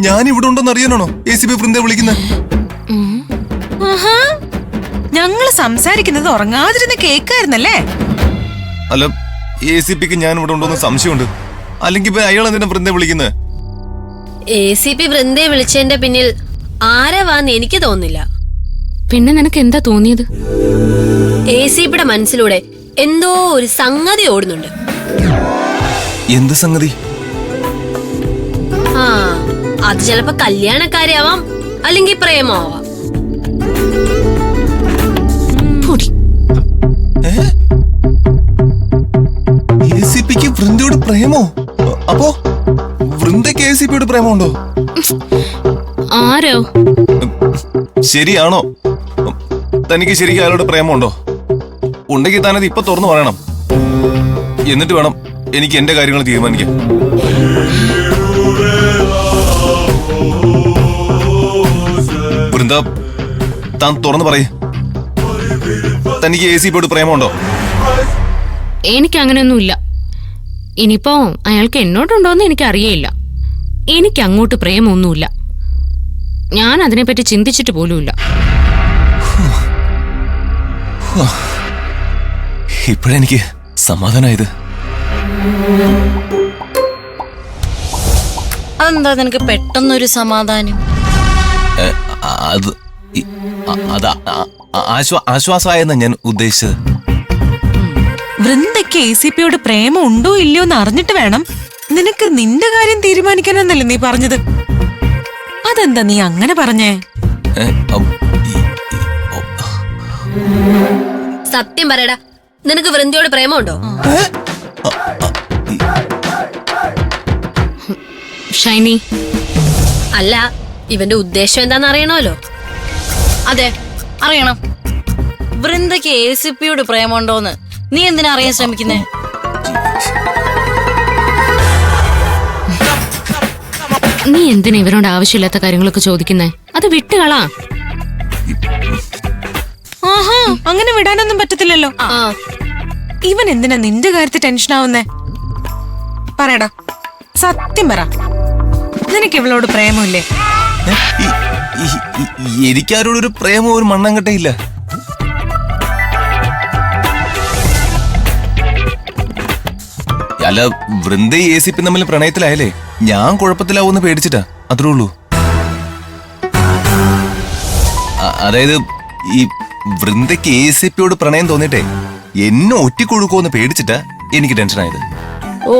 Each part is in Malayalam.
ഞാൻ ഇവിടെ ഉണ്ടെന്ന് അറിയാനാണോ ACP വൃന്ദയെ വിളിക്കുന്നത്? ഞങ്ങള് സംസാരിക്കുന്നത് ഉറങ്ങാതിരുന്ന കേക്കായിരുന്നല്ലേ? അല്ല, ACPക്ക് ഞാൻ ഇവിടെ ഉണ്ടോന്ന് സംശയമുണ്ട്. അല്ലെങ്കിൽ അയാൾ എന്തിനാ വൃന്ദയെ വിളിക്കുന്നത്? ACP വൃന്ദയെ വിളിച്ചതിന്റെ പിന്നിൽ ആരാവാന്ന് എനിക്ക് തോന്നുന്നില്ല. പിന്നെ നിനക്ക് എന്താ തോന്നിയത്? ACPയുടെ മനസ്സിലൂടെ എന്തോ ഒരു സംഗതി ഓടുന്നുണ്ട്. എന്ത് സംഗതി? ആ, അത് ചിലപ്പോ കല്യാണക്കാരിയാവാം, അല്ലെങ്കിൽ പ്രേമമാവാം. ACPക്ക് വൃന്ദയോട് പ്രേമോ? അപ്പോ വൃന്ദയ്ക്ക് ACPയോട് പ്രേമമുണ്ടോ? ആരോ? ശരിയാണോ? തനിക്ക് ശരിക്കും അയാളോട് പ്രേമമുണ്ടോ? ഉണ്ടെങ്കിൽ താനത് ഇപ്പൊ തുറന്നു പറയണം. എന്നിട്ട് വേണം എനിക്ക് എന്റെ കാര്യങ്ങൾ തീരുമാനിക്കാൻ. വൃന്ദ, താൻ തുറന്നു പറയേ, തനിക്ക് ACPയോട് പ്രേമമുണ്ടോ? എനിക്ക് അങ്ങനെയൊന്നുമില്ല. ഇനിയിപ്പോ അയാൾക്ക് എന്നോടുണ്ടോന്ന് എനിക്ക് അറിയയില്ല. എനിക്ക് അങ്ങോട്ട് പ്രേമൊന്നുമില്ല. ഞാൻ അതിനെപ്പറ്റി ചിന്തിച്ചിട്ട് പോലുമില്ല. ഇപ്പോഴെനിക്ക് സമാധാനായത്. അതെന്താ നിനക്ക് പെട്ടെന്നൊരു സമാധാനം? അത് ആശ്വാസമായെന്നാ ഞാൻ ഉദ്ദേശിച്ചത്. വൃന്ദയ്ക്ക് ACPയോട് പ്രേമം ഉണ്ടോ ഇല്ലയോ എന്ന് അറിഞ്ഞിട്ട് വേണം നിനക്ക് നിന്റെ കാര്യം തീരുമാനിക്കാനെന്നല്ലേ നീ പറഞ്ഞത്? അതെന്താ നീ അങ്ങനെ പറഞ്ഞേ? സത്യം പറയടാ, നിനക്ക് വൃന്ദയോട് പ്രേമമുണ്ടോ? ഷൈനി, അല്ല, ഇവന്റെ ഉദ്ദേശം എന്താന്ന് അറിയണമല്ലോ. അതെ, അറിയണം. വൃന്ദയ്ക്ക് ACPയോട് പ്രേമുണ്ടോന്ന് നീ എന്തിനാ അറിയാൻ ശ്രമിക്കുന്നേ? നീ എന്തിനാ ഇവരോട് ആവശ്യമില്ലാത്ത കാര്യങ്ങളൊക്കെ ചോദിക്കുന്നേ? അത് വിട്ടുകളാ. ആഹാ, അങ്ങനെ വിടാനൊന്നും പറ്റത്തില്ലല്ലോ. ഇവൻ എന്തിനാ നിന്റെ കാര്യത്തിൽ ടെൻഷൻ ആവുന്നേ? പറയടാ, സത്യം പറ, നിനക്ക് ഇവളോട് പ്രേമമില്ലേ? എനിക്കാരോടൊരു പ്രേമോ ഒരു മണ്ണാങ്കട്ടയില്ല. അല്ല, വൃന്ദയും ACP തമ്മിൽ പ്രണയത്തിലായാലേ ഞാൻ കുഴപ്പത്തിലാവൂന്ന് പേടിച്ചിട്ടാ, അത്രേ ഉള്ളൂ. അതായത് ഈ വൃന്ദയ്ക്ക് ACPയോട് പ്രണയം തോന്നിട്ടെ എന്നെ ഒറ്റിക്കൊടുക്കുമെന്ന് പേടിച്ചിട്ടാ എനിക്ക് ടെൻഷനായത്. ഓ,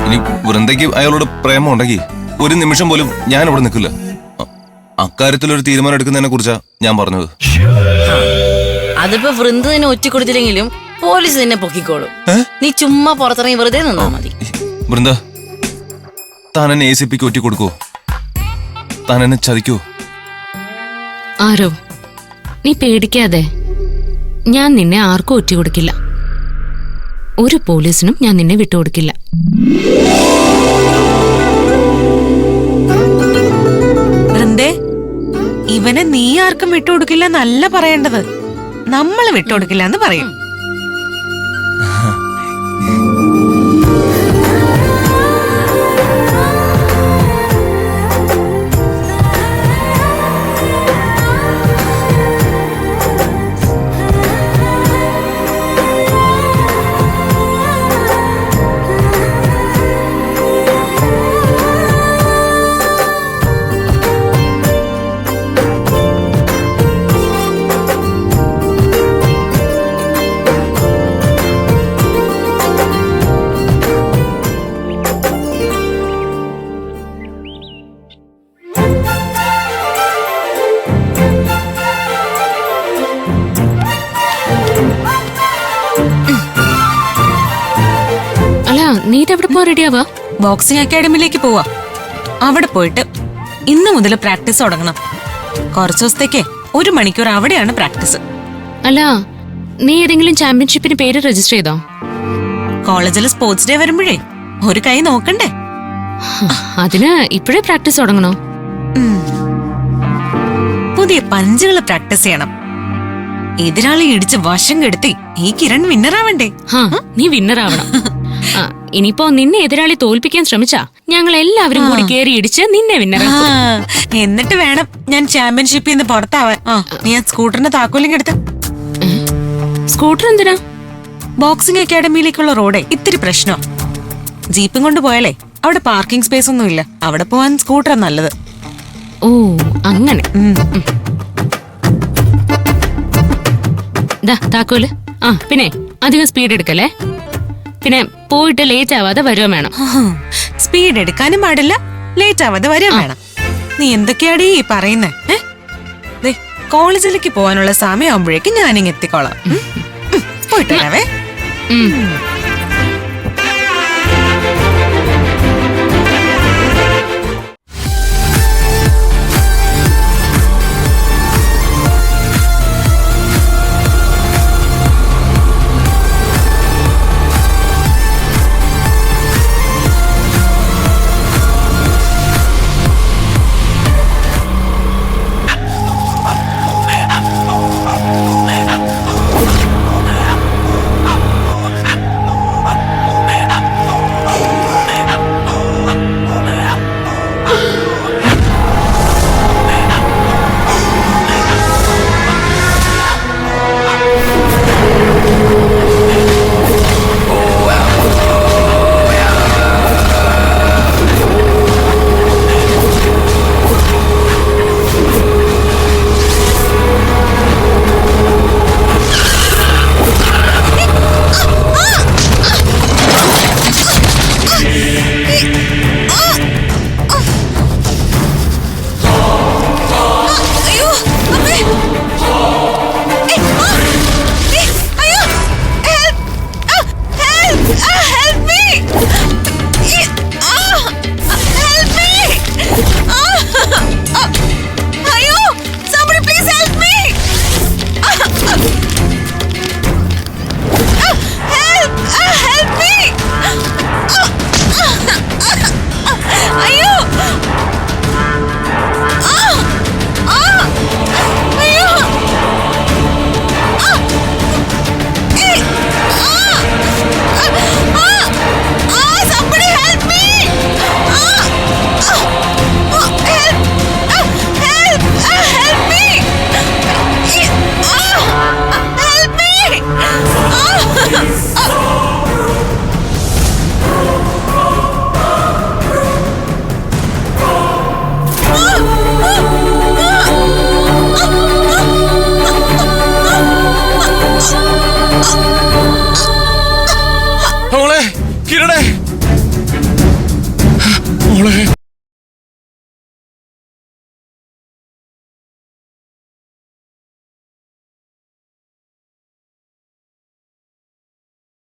ഇനി വൃന്ദയ്ക്ക് അയാളോട് പ്രേമം ഉണ്ടെങ്കിൽ ഒരു നിമിഷം പോലും ഞാൻ ഇവിടെ നിൽക്കില്ല. അക്കാര്യത്തിലൊരു തീരുമാനം എടുക്കുന്നതിനെ കുറിച്ചാ ഞാൻ പറഞ്ഞത്. അതിപ്പോ വൃന്ദ നിന്നെ ഒറ്റിക്കൊടുത്തില്ലെങ്കിലും പോലീസ് നിന്നെ പൊക്കിക്കോളും. നീ ചുമ്മാ പുറത്തിറങ്ങി വെറുതെ നിന്നാ മതി. വൃന്ദ, താൻ എന്നെ ACPക്ക് ഒറ്റിക്കൊടുക്കോ? താൻ എന്നെ ചതിക്കോ? ആരോ, നീ പേടിക്കാതെ. ഞാൻ നിന്നെ ആർക്കും ഒറ്റുകൊടുക്കില്ല. ഒരു പോലീസിനും ഞാൻ നിന്നെ വിട്ടുകൊടുക്കില്ല. വൃന്ദേ, ഇവനെ നീ ആർക്കും വിട്ടുകൊടുക്കില്ല എന്നല്ല പറയേണ്ടത്, നമ്മള് വിട്ടുകൊടുക്കില്ല എന്ന് പറയും. നീ ഇതെവിടെ പോ റെഡിയാവാ? ബോക്സിംഗ് അക്കാഡമിയിലേക്ക് പോവാ. അവിടെ പോയിട്ട് ഇന്ന് മുതൽ പ്രാക്ടീസ് തുടങ്ങണം. കുറച്ചു ദിവസത്തേക്ക് 1 മണിക്കൂർ അവിടെയാണ് പ്രാക്ടീസ്. അല്ല, നീ ഏതെങ്കിലും ചാമ്പ്യൻഷിപ്പിന് പേര് രജിസ്റ്റർ ചെയ്തോ? കോളേജിൽ സ്പോർട്സ് ഡേ വരുമ്പോഴേ ഒരു കൈ നോക്കണ്ടേ? അതിന് ഇപ്പോഴേ പ്രാക്ടീസ് തുടങ്ങണോ? പുതിയ പഞ്ചുകൾ പ്രാക്ടീസ് ചെയ്യണം. എതിരാളി ഇടിച്ച് വശം കെടുത്തി ഈ കിരൺ വിന്നറാവണ്ടേ? നീ വിന്നറാവണം. ഇനിയിപ്പോ നിന്നെ എതിരാളി തോൽപ്പിക്കാൻ ശ്രമിച്ചാ ഞങ്ങൾ എല്ലാവരും കൂടി കേറി ഇടിച്ച് നിന്നെ വിന്നറാക്കും. എന്നിട്ട് വേണം ഞാൻ ചാമ്പ്യൻഷിപ്പിൽ നിന്ന് പുറത്താവാൻ. നീ ആ സ്കൂട്ടറിന്റെ താക്കോലിങ് എടുത്ത്. സ്കൂട്ടർ എന്തിനാ? ബോക്സിംഗ് അക്കാഡമിയിലേക്കുള്ള റോഡേ ഇത്തിരി പ്രശ്നമാ. ജീപ്പും കൊണ്ട് പോയാലേ അവിടെ പാർക്കിംഗ് സ്പേസ് ഒന്നും ഇല്ല. അവിടെ പോവാൻ സ്കൂട്ടറാ നല്ലത്. ഓ അങ്ങനെ. ദാ താക്കോല്. ആ പിന്നെ അധികം സ്പീഡ് എടുക്കല്ലേ. പിന്നെ പോയിട്ട് ലേറ്റ് ആവാതെ വരുവാൻ വേണം. സ്പീഡ് എടുക്കാനും പാടില്ല, ലേറ്റ് ആവാതെ വരും വേണം. നീ എന്തൊക്കെയാടീ പറയുന്നേ? കോളേജിലേക്ക് പോകാനുള്ള സമയമാകുമ്പോഴേക്കും ഞാനിങ് എത്തിക്കോളാം. പോയിട്ട് വരാവേ.